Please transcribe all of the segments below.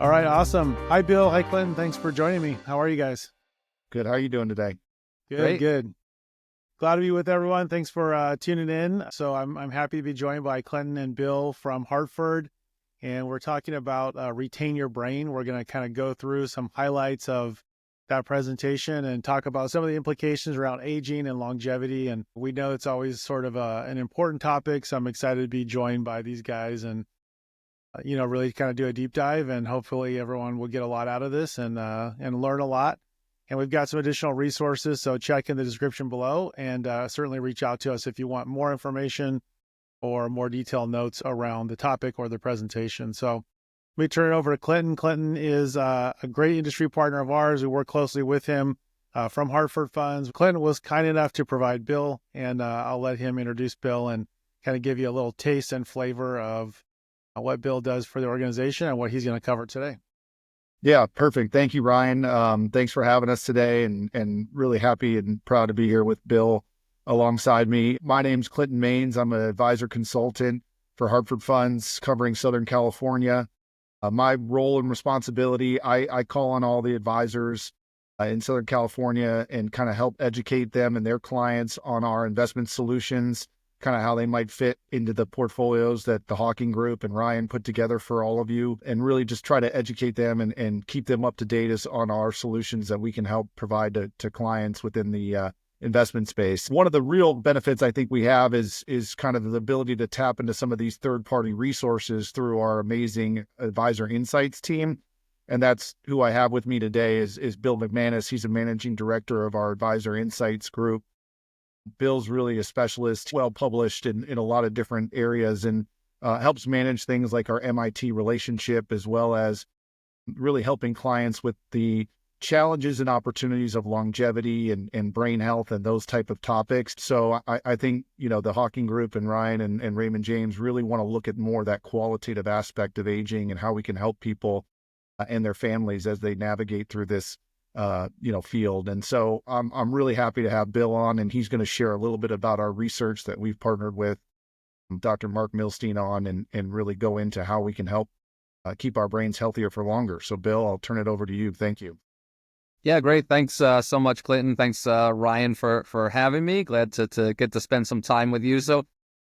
All right, awesome. Hi, Bill. Hi, Clinton. Thanks for joining me. How are you guys? Good. How are you doing today? Good, Great. good. Glad to be with everyone. Thanks for tuning in. So I'm happy to be joined by Clinton and Bill from Hartford, and we're talking about Retain Your Brain. We're going to kind of go through some highlights of that presentation and talk about some of the implications around aging and longevity. And we know it's always sort of an important topic, so I'm excited to be joined by these guys and really kind of do a deep dive, and hopefully everyone will get a lot out of this and learn a lot. And we've got some additional resources, so check in the description below and certainly reach out to us if you want more information or more detailed notes around the topic or the presentation. So let me turn it over to Clinton. Clinton is a great industry partner of ours. We work closely with him from Hartford Funds. Clinton was kind enough to provide Bill, and I'll let him introduce Bill and kind of give you a little taste and flavor of what Bill does for the organization and what he's going to cover today. Yeah, perfect. Thank you, Ryan. Thanks for having us today, and really happy and proud to be here with Bill alongside me. My name's Clinton Maines. I'm an advisor consultant for Hartford Funds covering Southern California. My role and responsibility, I call on all the advisors in Southern California and kind of help educate them and their clients on our investment solutions, kind of how they might fit into the portfolios that the Hawking Group and Ryan put together for all of you, and really just try to educate them and keep them up to date on our solutions that we can help provide to clients within the investment space. One of the real benefits I think we have is kind of the ability to tap into some of these third-party resources through our amazing Advisor Insights team. And that's who I have with me today is Bill McManus. He's a managing director of our Advisor Insights group. Bill's really a specialist, well-published in a lot of different areas, and helps manage things like our MIT relationship, as well as really helping clients with the challenges and opportunities of longevity and brain health and those type of topics. So I think, the Hawking Group and Ryan and Raymond James really want to look at more of that qualitative aspect of aging and how we can help people and their families as they navigate through this field. And so I'm really happy to have Bill on, and he's going to share a little bit about our research that we've partnered with Dr. Marc Milstein on and really go into how we can help keep our brains healthier for longer. So Bill, I'll turn it over to you. Thank you. Yeah, great. Thanks so much, Clinton. Thanks, Ryan, for having me. Glad to get to spend some time with you. So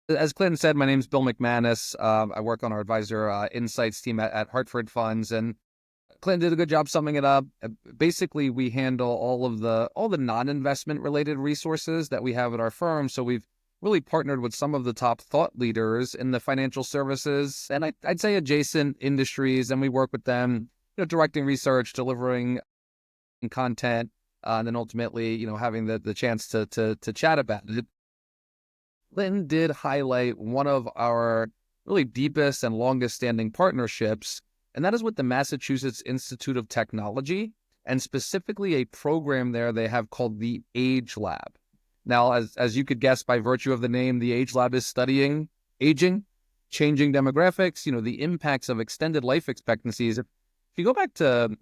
as Clinton said, my name's Bill McManus. I work on our Advisor Insights team at Hartford Funds, and Clinton did a good job summing it up. Basically, we handle all the non-investment related resources that we have at our firm. So we've really partnered with some of the top thought leaders in the financial services and I'd say adjacent industries, and we work with them, directing research, delivering content, and then ultimately, having the chance to chat about it. Clinton did highlight one of our really deepest and longest standing partnerships, and that is with the Massachusetts Institute of Technology, and specifically a program there they have called the Age Lab. Now, as you could guess by virtue of the name, the Age Lab is studying aging, changing demographics, the impacts of extended life expectancies. If you go back to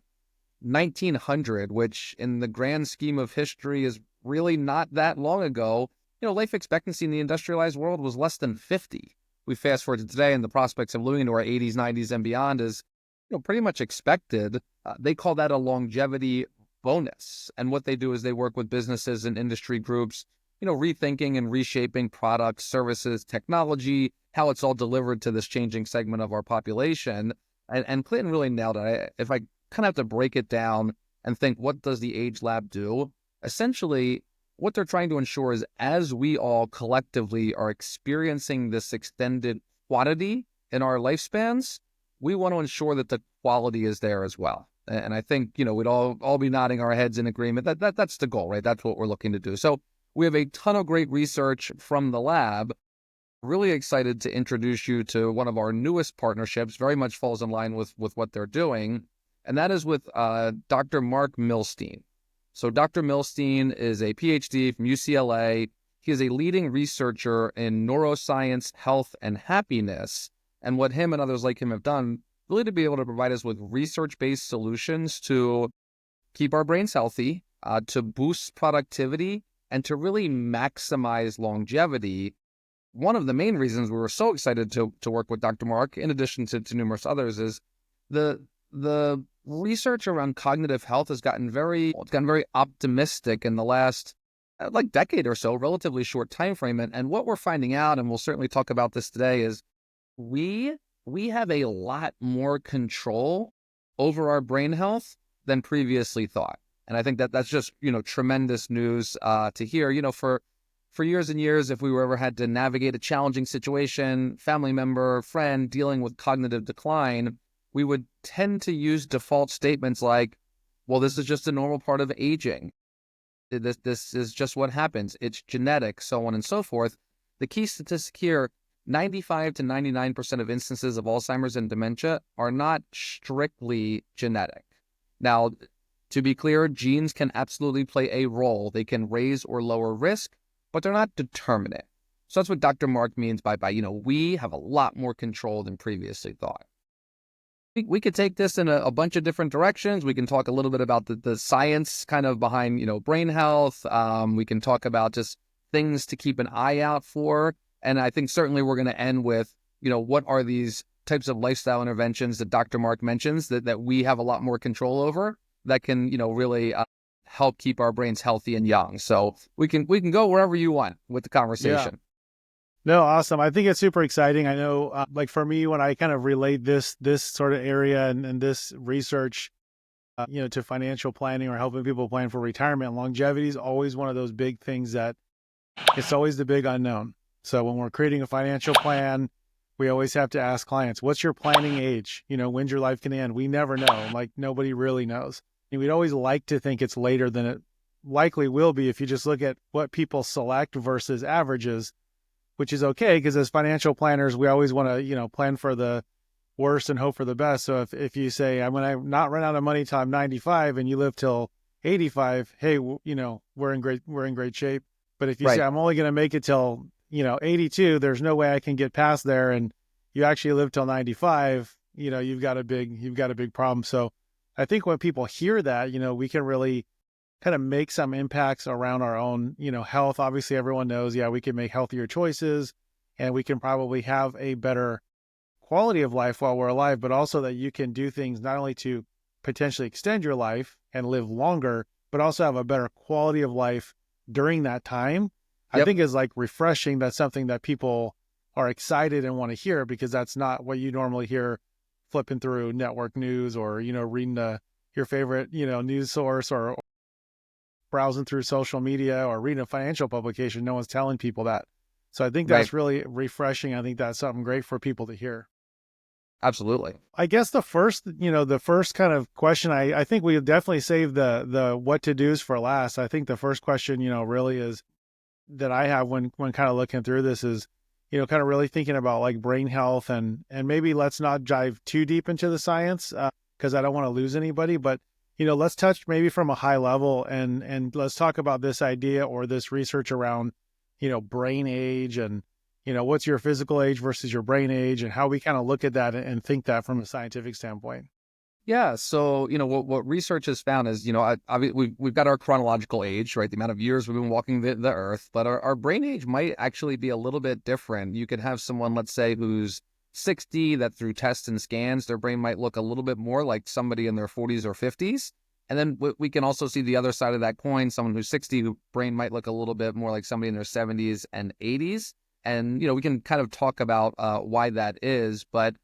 1900, which in the grand scheme of history is really not that long ago, life expectancy in the industrialized world was less than 50. We fast forward to today, and the prospects of living into our 80s, 90s, and beyond is pretty much expected. They call that a longevity bonus. And what they do is they work with businesses and industry groups, rethinking and reshaping products, services, technology, how it's all delivered to this changing segment of our population. And Clinton really nailed it. If I kind of have to break it down and think, what does the Age Lab do? Essentially, what they're trying to ensure is as we all collectively are experiencing this extended quantity in our lifespans, we want to ensure that the quality is there as well. And I think, we'd all be nodding our heads in agreement that that's the goal, right? That's what we're looking to do. So we have a ton of great research from the lab. Really excited to introduce you to one of our newest partnerships, very much falls in line with what they're doing. And that is with Dr. Marc Milstein. So Dr. Milstein is a PhD from UCLA. He is a leading researcher in neuroscience, health, and happiness. And what him and others like him have done, really to be able to provide us with research-based solutions to keep our brains healthy, to boost productivity, and to really maximize longevity. One of the main reasons we were so excited to work with Dr. Marc, in addition to numerous others, is the the research around cognitive health has gotten very optimistic in the last like decade or so, relatively short time frame. And what we're finding out, and we'll certainly talk about this today, is we have a lot more control over our brain health than previously thought. And I think that's just, tremendous news to hear. For years and years, if we were ever had to navigate a challenging situation, family member, friend dealing with cognitive decline, we would tend to use default statements like, well, this is just a normal part of aging. This is just what happens. It's genetic, so on and so forth. The key statistic here, 95 to 99% of instances of Alzheimer's and dementia are not strictly genetic. Now, to be clear, genes can absolutely play a role. They can raise or lower risk, but they're not determinate. So that's what Dr. Marc means by we have a lot more control than previously thought. We could take this in a bunch of different directions. We can talk a little bit about the science kind of behind, brain health. We can talk about just things to keep an eye out for. And I think certainly we're going to end with, what are these types of lifestyle interventions that Dr. Marc mentions that we have a lot more control over that can, really help keep our brains healthy and young. So we can go wherever you want with the conversation. Yeah. No, awesome. I think it's super exciting. I know, like for me, when I kind of relate this sort of area and this research, to financial planning or helping people plan for retirement, longevity is always one of those big things that it's always the big unknown. So when we're creating a financial plan, we always have to ask clients, what's your planning age? When's your life going to end? We never know. Like nobody really knows. And we'd always like to think it's later than it likely will be if you just look at what people select versus averages, which is okay because as financial planners, we always want to, plan for the worst and hope for the best. So if you say, I'm going to not run out of money till I'm 95 and you live till 85, hey, we're in great shape. But if you say, I'm only going to make it till, 82, there's no way I can get past there. And you actually live till 95, you've got a big problem. So I think when people hear that, we can really kind of make some impacts around our own, health. Obviously, everyone knows, we can make healthier choices and we can probably have a better quality of life while we're alive, but also that you can do things not only to potentially extend your life and live longer, but also have a better quality of life during that time. I think is like refreshing. That's something that people are excited and want to hear because that's not what you normally hear flipping through network news or, reading your favorite, news source or browsing through social media or reading a financial publication. No one's telling people that. So I think that's really refreshing. I think that's something great for people to hear. Absolutely. I guess the first kind of question, I think we definitely saved the what to do's for last. I think the first question, really is that I have when kind of looking through this is, kind of really thinking about like brain health and maybe let's not dive too deep into the science because I don't want to lose anybody, but let's touch maybe from a high level and let's talk about this idea or this research around, brain age and, what's your physical age versus your brain age and how we kind of look at that and think that from a scientific standpoint. Yeah. So, what research has found is, we've got our chronological age, right? The amount of years we've been walking the earth, but our brain age might actually be a little bit different. You could have someone, let's say, who's 60 that through tests and scans, their brain might look a little bit more like somebody in their 40s or 50s. And then we can also see the other side of that coin, someone who's 60, whose brain might look a little bit more like somebody in their 70s and 80s. And, we can kind of talk about why that is. But,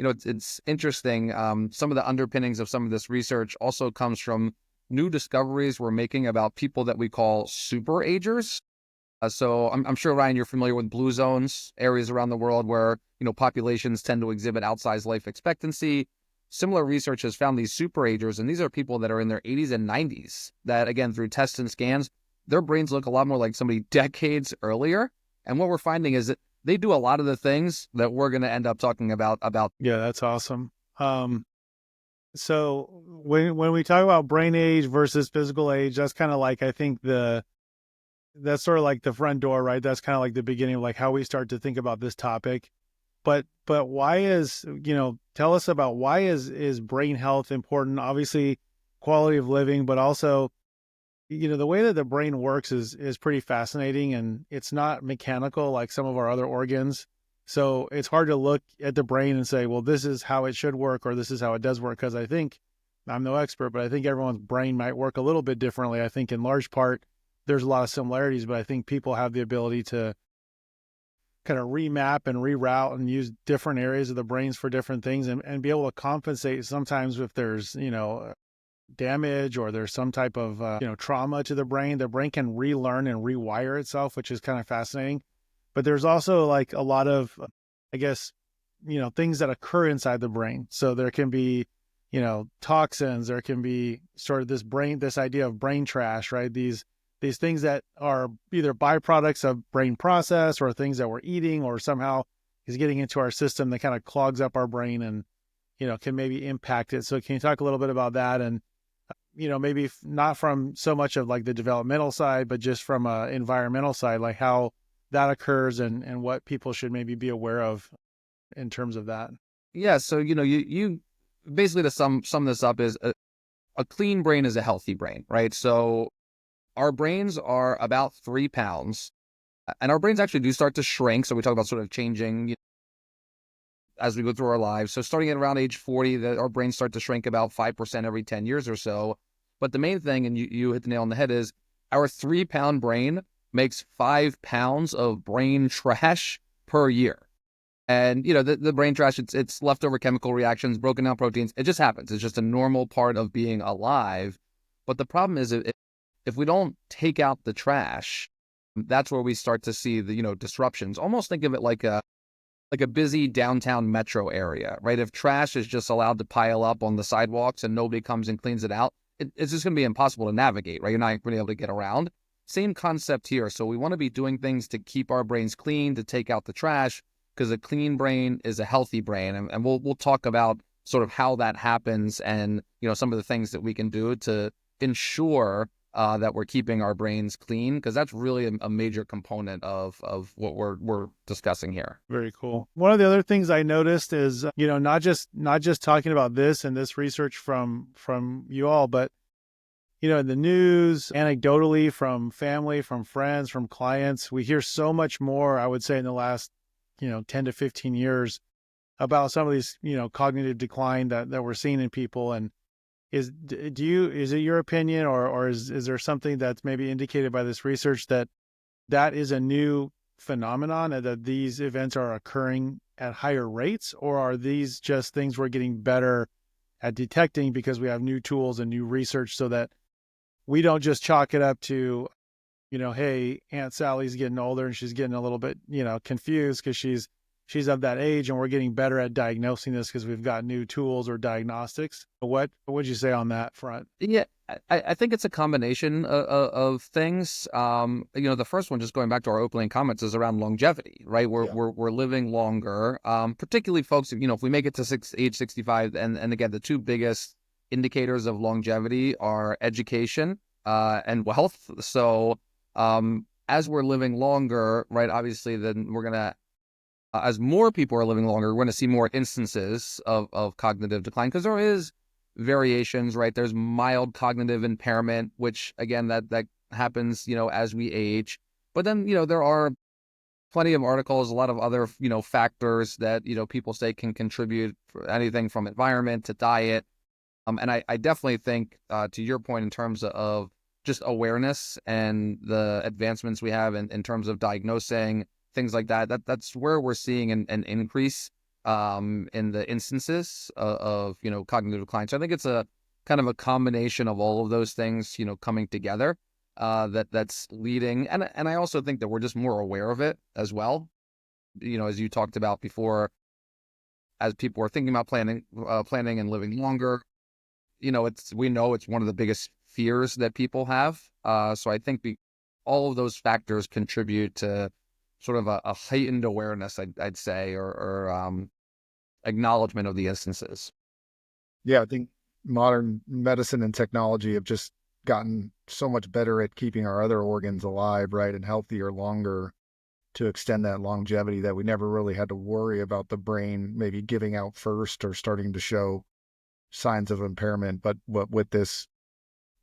it's interesting. Some of the underpinnings of some of this research also comes from new discoveries we're making about people that we call super agers. So I'm sure, Ryan, you're familiar with blue zones, areas around the world where, populations tend to exhibit outsized life expectancy. Similar research has found these super agers, and these are people that are in their 80s and 90s that, again, through tests and scans, their brains look a lot more like somebody decades earlier. And what we're finding is that they do a lot of the things that we're going to end up talking about. Yeah, that's awesome. So when we talk about brain age versus physical age, that's kind of like, I think that's sort of like the front door, right? That's kind of like the beginning of like how we start to think about this topic. But why is, tell us about why is brain health important? Obviously quality of living, but also, the way that the brain works is pretty fascinating and it's not mechanical like some of our other organs. So it's hard to look at the brain and say, well, this is how it should work, or this is how it does work. Because I think, I'm no expert, but I think everyone's brain might work a little bit differently. I think in large part, there's a lot of similarities, but I think people have the ability to kind of remap and reroute and use different areas of the brains for different things, and be able to compensate sometimes if there's, damage, or there's some type of, trauma to the brain can relearn and rewire itself, which is kind of fascinating. But there's also like a lot of, I guess, things that occur inside the brain. So there can be, toxins, there can be sort of this idea of brain trash, right? These things that are either byproducts of brain process, or things that we're eating, or somehow is getting into our system that kind of clogs up our brain and, can maybe impact it. So can you talk a little bit about that? And, maybe not from so much of like the developmental side, but just from a environmental side, like how that occurs, and what people should maybe be aware of in terms of that. Yeah. So, you basically, to sum this up, is a clean brain is a healthy brain, right? So our brains are about 3 pounds, and our brains actually do start to shrink. So we talk about sort of changing as we go through our lives. So starting at around age 40, our brains start to shrink about 5% every 10 years or so. But the main thing, and you hit the nail on the head, is our 3-pound brain makes 5 pounds of brain trash per year. And, the brain trash, it's leftover chemical reactions, broken down proteins. It just happens. It's just a normal part of being alive. But the problem is, if we don't take out the trash, that's where we start to see the, disruptions. Almost think of it like a busy downtown metro area, right? If trash is just allowed to pile up on the sidewalks and nobody comes and cleans it out, it's just going to be impossible to navigate, right? You're not going to be able to get around. Same concept here. So we want to be doing things to keep our brains clean, to take out the trash, because a clean brain is a healthy brain. And we'll talk about sort of how that happens, and, some of the things that we can do to ensure that we're keeping our brains clean, because that's really a major component of what we're discussing here. Very cool. One of the other things I noticed is, not just talking about this and this research from you all, but, in the news, anecdotally, from family, from friends, from clients, we hear so much more, I would say, in the last, 10 to 15 years about some of these, cognitive decline that we're seeing in people. And is it your opinion, or is there something that's maybe indicated by this research that is a new phenomenon, and that these events are occurring at higher rates, or are these just things we're getting better at detecting because we have new tools and new research, so that we don't just chalk it up to, hey, Aunt Sally's getting older and she's getting a little bit, confused because she's of that age, and we're getting better at diagnosing this because we've got new tools or diagnostics. What would you say on that front? Yeah, I think it's a combination of things. The first one, just going back to our opening comments, is around longevity, right? We're living longer, particularly folks, if we make it to age 65, and again, the two biggest indicators of longevity are education and wealth. So as we're living longer, right, obviously, then we're going to, as more people are living longer, we're going to see more instances of cognitive decline, because there is variations, right? There's mild cognitive impairment, which again, that happens, as we age. But then, there are plenty of articles, a lot of other, factors that, people say can contribute, for anything from environment to diet. And I definitely think, to your point, in terms of just awareness and the advancements we have in terms of diagnosing things like that's where we're seeing an increase in the instances of cognitive decline. So I think it's a kind of a combination of all of those things, coming together, that's leading. And I also think that we're just more aware of it as well. As you talked about before, as people are thinking about planning and living longer, we know it's one of the biggest fears that people have. So I think all of those factors contribute to sort of a heightened awareness, I'd say, or acknowledgement of the instances. Yeah, I think modern medicine and technology have just gotten so much better at keeping our other organs alive, right, and healthier longer, to extend that longevity, that we never really had to worry about the brain maybe giving out first or starting to show signs of impairment. But with this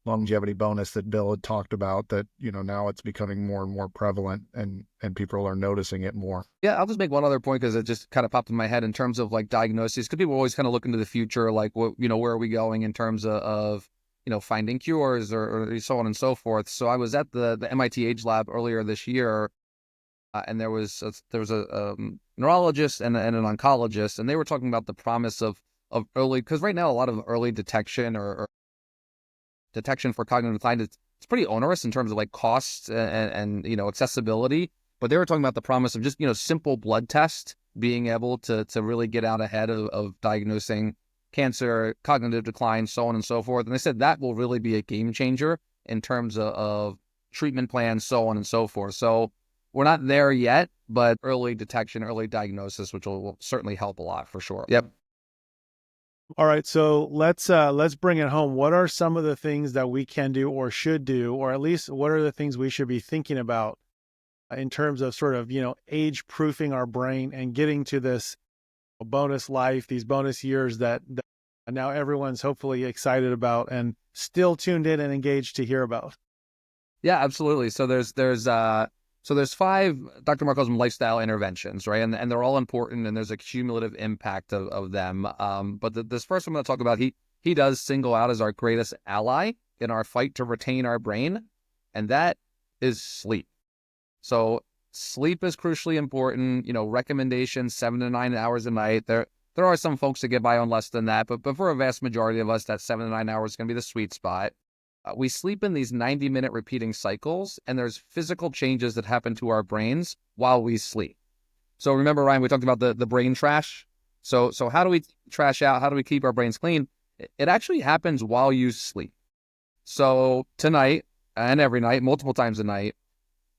longevity bonus that Bill had talked about that, now it's becoming more and more prevalent and people are noticing it more. Yeah, I'll just make one other point because it just kind of popped in my head in terms of like diagnoses, because people always kind of look into the future, like what, where are we going in terms of finding cures or so on and so forth. So I was at the MIT Age Lab earlier this year, and there was a neurologist and an oncologist, and they were talking about the promise of early, because right now a lot of early detection or detection for cognitive decline, it's pretty onerous in terms of like costs and accessibility. But they were talking about the promise of just simple blood test being able to really get out ahead of diagnosing cancer, cognitive decline, so on and so forth. And they said that will really be a game changer in terms of treatment plans, so on and so forth. So we're not there yet, but early detection, early diagnosis, which will certainly help a lot for sure. Yep. All right, so let's bring it home. What are some of the things that we can do or should do, or at least what are the things we should be thinking about in terms of sort of, age proofing our brain and getting to this bonus life, these bonus years that now everyone's hopefully excited about and still tuned in and engaged to hear about? Yeah, absolutely. So there's 5, Dr. Mark calls them lifestyle interventions, right? And they're all important, and there's a cumulative impact of them. But this first one I'm going to talk about, he does single out as our greatest ally in our fight to retain our brain, and that is sleep. So sleep is crucially important. Recommendations 7 to 9 hours a night. There are some folks that get by on less than that, but for a vast majority of us, that 7 to 9 hours is going to be the sweet spot. We sleep in these 90-minute repeating cycles, and there's physical changes that happen to our brains while we sleep. So remember, Ryan, we talked about the brain trash. So how do we trash out? How do we keep our brains clean? It actually happens while you sleep. So tonight and every night, multiple times a night,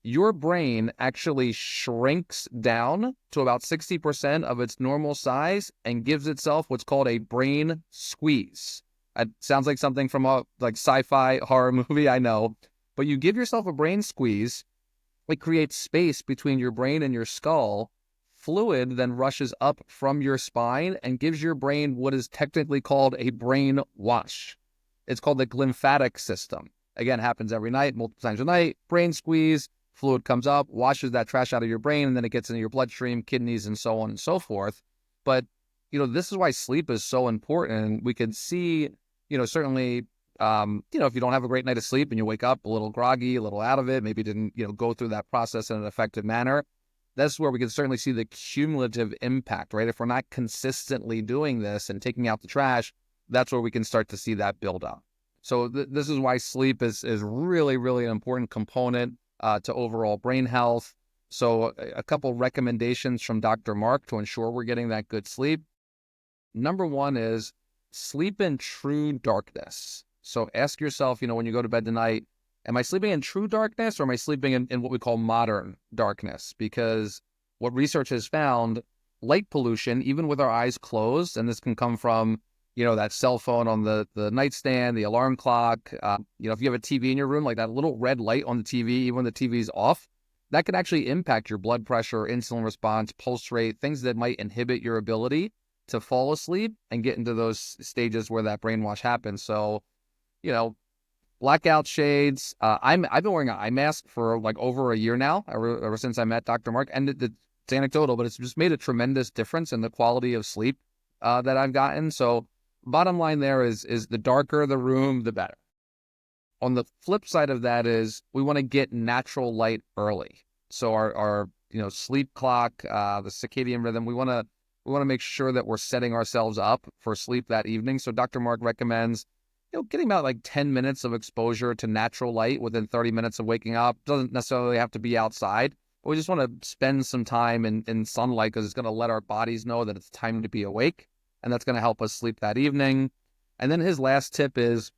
your brain actually shrinks down to about 60% of its normal size and gives itself what's called a brain squeeze. It sounds like something from a like sci-fi horror movie, I know. But you give yourself a brain squeeze, it creates space between your brain and your skull. Fluid then rushes up from your spine and gives your brain what is technically called a brain wash. It's called the glymphatic system. Again, happens every night, multiple times a night. Brain squeeze, fluid comes up, washes that trash out of your brain, and then it gets into your bloodstream, kidneys, and so on and so forth. But, this is why sleep is so important. We can see, certainly, if you don't have a great night of sleep and you wake up a little groggy, a little out of it, maybe didn't, go through that process in an effective manner, that's where we can certainly see the cumulative impact, right? If we're not consistently doing this and taking out the trash, that's where we can start to see that build up. So this is why sleep is really, really an important component to overall brain health. So a couple recommendations from Dr. Mark to ensure we're getting that good sleep. Number one is sleep in true darkness. So ask yourself, when you go to bed tonight, am I sleeping in true darkness or am I sleeping in what we call modern darkness? Because what research has found, light pollution, even with our eyes closed, and this can come from, that cell phone on the nightstand, the alarm clock, if you have a TV in your room, like that little red light on the TV, even when the TV's off, that can actually impact your blood pressure, insulin response, pulse rate, things that might inhibit your ability to fall asleep and get into those stages where that brainwash happens. So, blackout shades. I've been wearing an eye mask for like over a year now, ever since I met Dr. Mark. And it's anecdotal, but it's just made a tremendous difference in the quality of sleep that I've gotten. So bottom line there is the darker the room, the better. On the flip side of that is we want to get natural light early. So our sleep clock, the circadian rhythm, we want to make sure that we're setting ourselves up for sleep that evening. So Dr. Mark recommends getting about like 10 minutes of exposure to natural light within 30 minutes of waking up. Doesn't necessarily have to be outside, but we just want to spend some time in sunlight because it's going to let our bodies know that it's time to be awake, and that's going to help us sleep that evening. And then his last tip is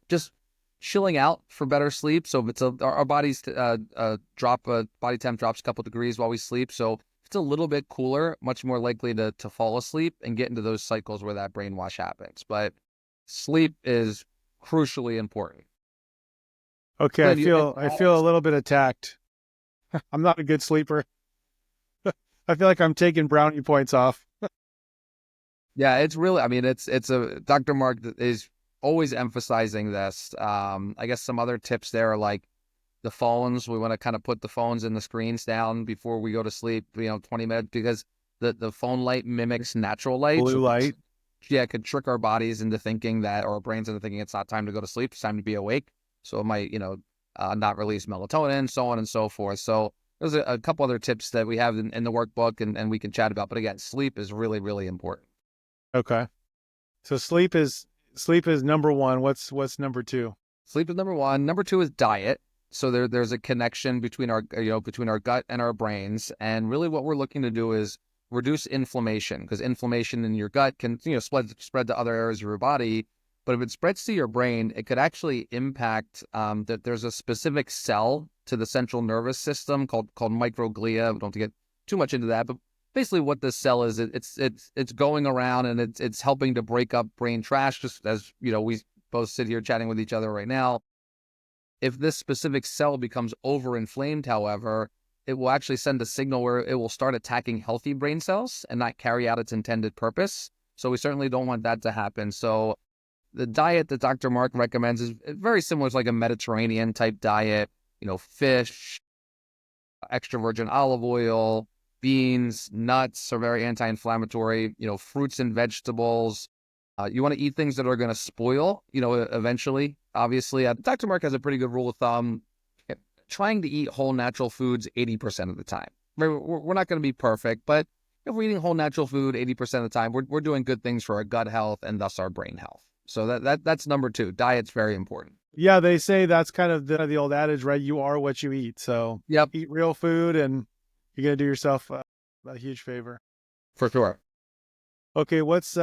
just chilling out for better sleep. So if it's our bodies body temp drops a couple degrees while we sleep. So if it's a little bit cooler, much more likely to fall asleep and get into those cycles where that brainwash happens. But sleep is crucially important. Okay, I feel a little bit attacked. I'm not a good sleeper. I feel like I'm taking brownie points off. Yeah, it's really, it's Dr. Mark is always emphasizing this. I guess some other tips there are like the phones. We want to kind of put the phones and the screens down before we go to sleep, 20 minutes, because the phone light mimics natural light. Blue So light. it could trick our bodies into thinking that, or our brains into thinking it's not time to go to sleep, it's time to be awake. So it might, not release melatonin, so on and so forth. So there's a couple other tips that we have in the workbook and we can chat about. But again, sleep is really, really important. Okay. So sleep is number one. What's number two? Sleep is number one. Number two is diet. So there's a connection between our gut and our brains. And really what we're looking to do is reduce inflammation, because inflammation in your gut can, spread to other areas of your body. But if it spreads to your brain, it could actually impact that there's a specific cell to the central nervous system called microglia. We don't have to get too much into that, but basically what this cell is, it's going around and it's helping to break up brain trash, just as, we both sit here chatting with each other right now. If this specific cell becomes overinflamed, however, it will actually send a signal where it will start attacking healthy brain cells and not carry out its intended purpose. So we certainly don't want that to happen. So the diet that Dr. Marc recommends is very similar to like a Mediterranean type diet, fish, extra virgin olive oil, beans, nuts are very anti-inflammatory, fruits and vegetables. You want to eat things that are going to spoil, eventually. Obviously, Dr. Marc has a pretty good rule of thumb, trying to eat whole natural foods 80% of the time. We're not going to be perfect, but if we're eating whole natural food 80% of the time, we're doing good things for our gut health and thus our brain health. So that's number two. Diet's very important. Yeah, they say that's kind of the old adage, right? You are what you eat. So Yep, eat real food and you're going to do yourself a huge favor. for sure. Okay, what's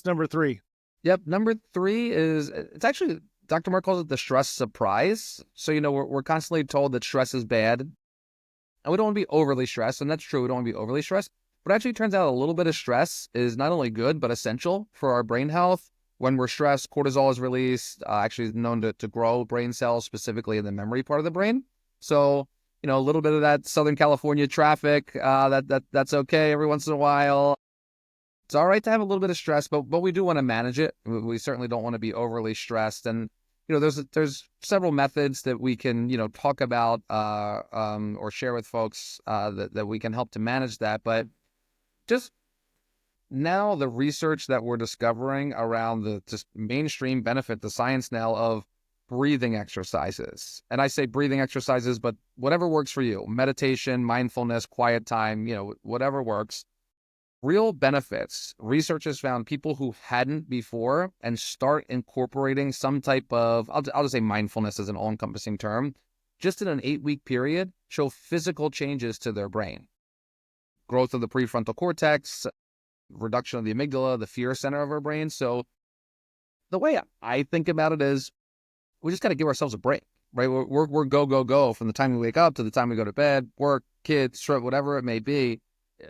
number three? Yep, number three is, it's actually, Dr. Marc calls it the stress surprise. So, we're constantly told that stress is bad, and we don't want to be overly stressed, and that's true. We don't want to be overly stressed, but actually it turns out a little bit of stress is not only good, but essential for our brain health. When we're stressed, cortisol is released, actually known to grow brain cells, specifically in the memory part of the brain. So, a little bit of that Southern California traffic, that's okay every once in a while. It's all right to have a little bit of stress, but we do want to manage it. We certainly don't want to be overly stressed. And, there's several methods that we can, talk about or share with folks that we can help to manage that. But just now the research that we're discovering around the just mainstream benefit, the science now of breathing exercises. And I say breathing exercises, but whatever works for you, meditation, mindfulness, quiet time, whatever works. Real benefits. Research has found people who hadn't before and start incorporating some type of, I'll just say mindfulness as an all-encompassing term, just in an 8-week period, show physical changes to their brain. Growth of the prefrontal cortex, reduction of the amygdala, the fear center of our brain. So the way I think about it is we just got to give ourselves a break, right? We're go from the time we wake up to the time we go to bed, work, kids, whatever it may be.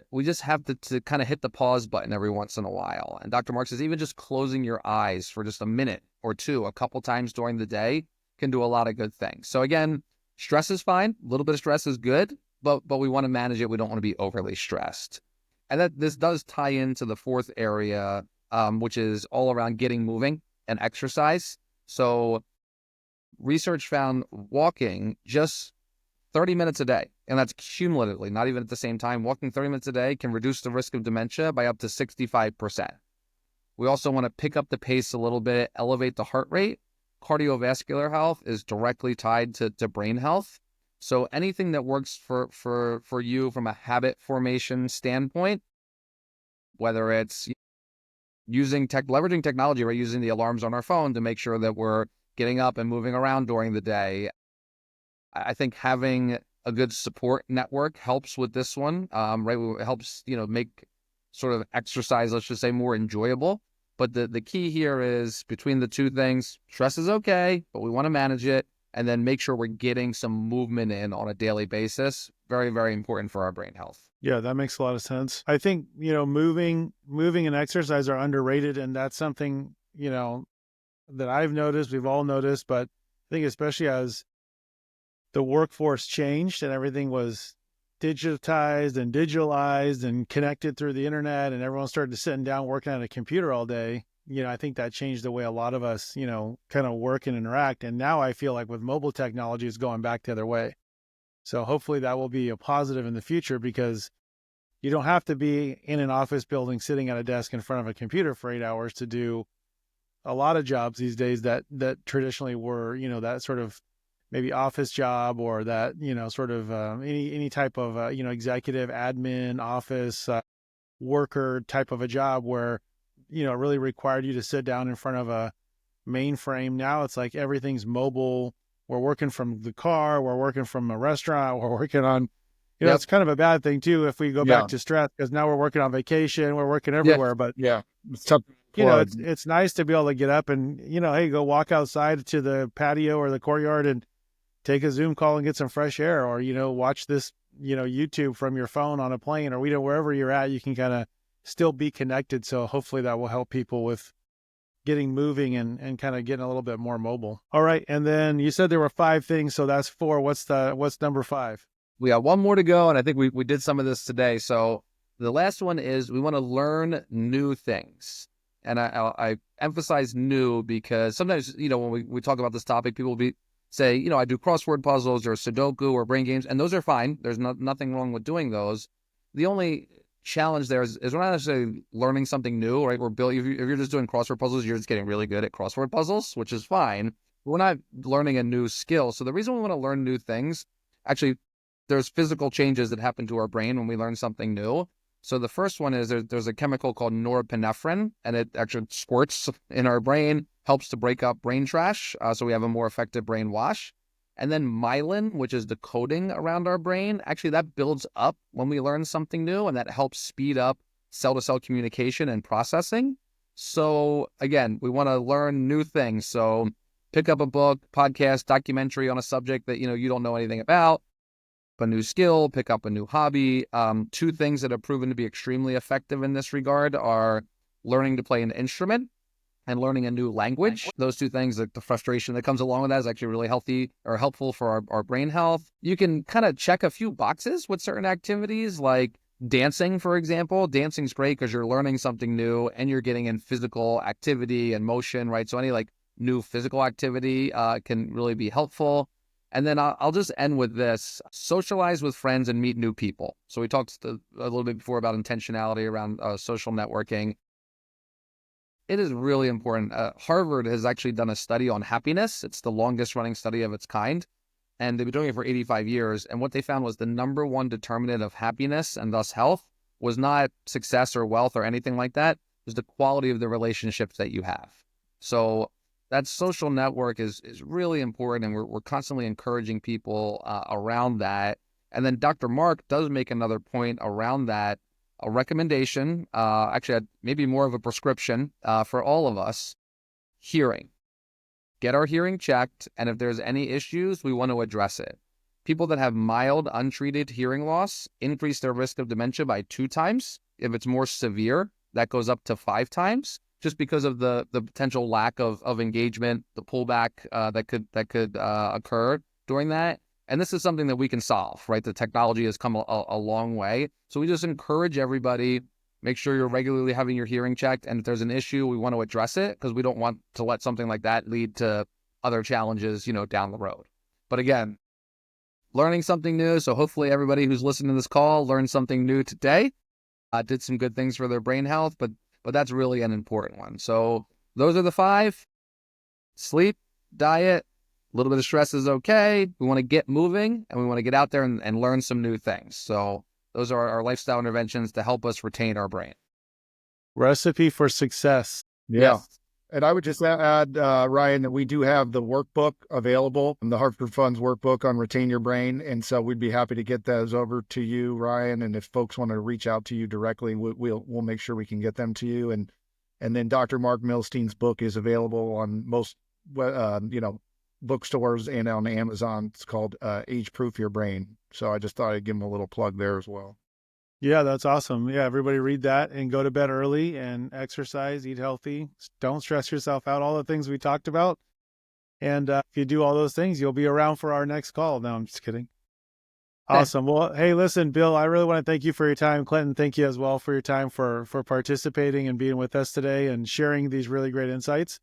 We just have to kind of hit the pause button every once in a while. And Dr. Marc says even just closing your eyes for just a minute or two, a couple times during the day can do a lot of good things. So again, stress is fine. A little bit of stress is good, but we want to manage it. We don't want to be overly stressed. And this does tie into the fourth area, which is all around getting moving and exercise. So research found walking just 30 minutes a day, and that's cumulatively, not even at the same time, walking 30 minutes a day can reduce the risk of dementia by up to 65%. We also want to pick up the pace a little bit, elevate the heart rate. Cardiovascular health is directly tied to brain health. So anything that works for you from a habit formation standpoint, whether it's leveraging technology, right, using the alarms on our phone to make sure that we're getting up and moving around during the day. I think having a good support network helps with this one, right? It helps, make sort of exercise, let's just say, more enjoyable. But the key here is between the two things, stress is okay, but we want to manage it and then make sure we're getting some movement in on a daily basis. Very, very important for our brain health. Yeah, that makes a lot of sense. I think, moving and exercise are underrated. And that's something, that I've noticed, we've all noticed, but I think especially as the workforce changed and everything was digitized and digitalized and connected through the internet and everyone started sitting down working on a computer all day, I think that changed the way a lot of us, kind of work and interact. And now I feel like with mobile technology, it's going back the other way. So hopefully that will be a positive in the future, because you don't have to be in an office building sitting at a desk in front of a computer for 8 hours to do a lot of jobs these days that traditionally were, that sort of maybe office job, or that, sort of any type of, executive admin office worker type of a job where, it really required you to sit down in front of a mainframe. Now it's like everything's mobile. We're working from the car, we're working from a restaurant, we're working on, Yep. it's kind of a bad thing too if we go Yeah. back to stress, because now we're working on vacation, we're working Yeah. everywhere. But Yeah. It's tough to plug. it's nice to be able to get up and, hey, go walk outside to the patio or the courtyard and take a Zoom call and get some fresh air, or, watch this, YouTube from your phone on a plane, or, wherever you're at, you can kind of still be connected. So hopefully that will help people with getting moving and kind of getting a little bit more mobile. All right. And then you said there were 5 things. So that's 4. What's number 5? We got one more to go, and I think we did some of this today. So the last one is we want to learn new things. And I emphasize new because sometimes, when we talk about this topic, people will say, I do crossword puzzles or Sudoku or brain games, and those are fine. There's nothing wrong with doing those. The only challenge there is we're not necessarily learning something new, right? If you're just doing crossword puzzles, you're just getting really good at crossword puzzles, which is fine. We're not learning a new skill. So the reason we want to learn new things, actually, there's physical changes that happen to our brain when we learn something new. So the first one is there's a chemical called norepinephrine, and it actually squirts in our brain, helps to break up brain trash, so we have a more effective brain wash. And then myelin, which is the coating around our brain, actually that builds up when we learn something new, and that helps speed up cell-to-cell communication and processing. So again, we want to learn new things. So pick up a book, podcast, documentary on a subject that you don't know anything about. A new skill, pick up a new hobby. 2 things that have proven to be extremely effective in this regard are learning to play an instrument and learning a new language. Those 2 things, like the frustration that comes along with that, is actually really healthy or helpful for our brain health. You can kind of check a few boxes with certain activities, like dancing, for example. Dancing's great because you're learning something new and you're getting in physical activity and motion, right? So any new physical activity can really be helpful. And then I'll just end with this: socialize with friends and meet new people. So we talked a little bit before about intentionality around social networking. It is really important. Harvard has actually done a study on happiness. It's the longest running study of its kind, and they've been doing it for 85 years. And what they found was the number one determinant of happiness and thus health was not success or wealth or anything like that. It was the quality of the relationships that you have. So that social network is really important, and we're constantly encouraging people around that. And then Dr. Marc does make another point around that, a recommendation, actually maybe more of a prescription for all of us: hearing. Get our hearing checked, and if there's any issues, we want to address it. People that have mild, untreated hearing loss increase their risk of dementia by 2 times. If it's more severe, that goes up to 5 times. Just because of the potential lack of engagement, the pullback that could occur during that. And this is something that we can solve, right? The technology has come a long way. So we just encourage everybody, make sure you're regularly having your hearing checked. And if there's an issue, we want to address it, because we don't want to let something like that lead to other challenges, down the road. But again, learning something new. So hopefully everybody who's listening to this call learned something new today, did some good things for their brain health, but that's really an important one. So those are the 5. Sleep, diet, a little bit of stress is okay. We want to get moving, and we want to get out there and learn some new things. So those are our lifestyle interventions to help us retain our brain. Recipe for success. Yeah. Yes. And I would just add, Ryan, that we do have the workbook available, the Hartford Funds workbook on Retain Your Brain. And so we'd be happy to get those over to you, Ryan. And if folks want to reach out to you directly, we'll make sure we can get them to you. And then Dr. Marc Milstein's book is available on most, bookstores and on Amazon. It's called Age Proof Your Brain. So I just thought I'd give him a little plug there as well. Yeah, that's awesome. Yeah, everybody read that and go to bed early and exercise, eat healthy. Don't stress yourself out, all the things we talked about. And if you do all those things, you'll be around for our next call. No, I'm just kidding. Awesome. Well, hey, listen, Bill, I really want to thank you for your time. Clinton, thank you as well for your time for participating and being with us today and sharing these really great insights.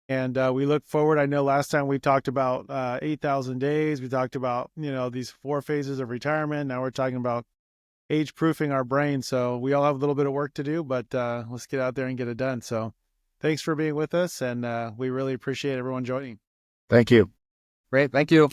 And we look forward. I know last time we talked about 8,000 days. We talked about, these 4 phases of retirement. Now we're talking about age proofing our brain. So we all have a little bit of work to do, but let's get out there and get it done. So thanks for being with us. And we really appreciate everyone joining. Thank you. Great. Thank you.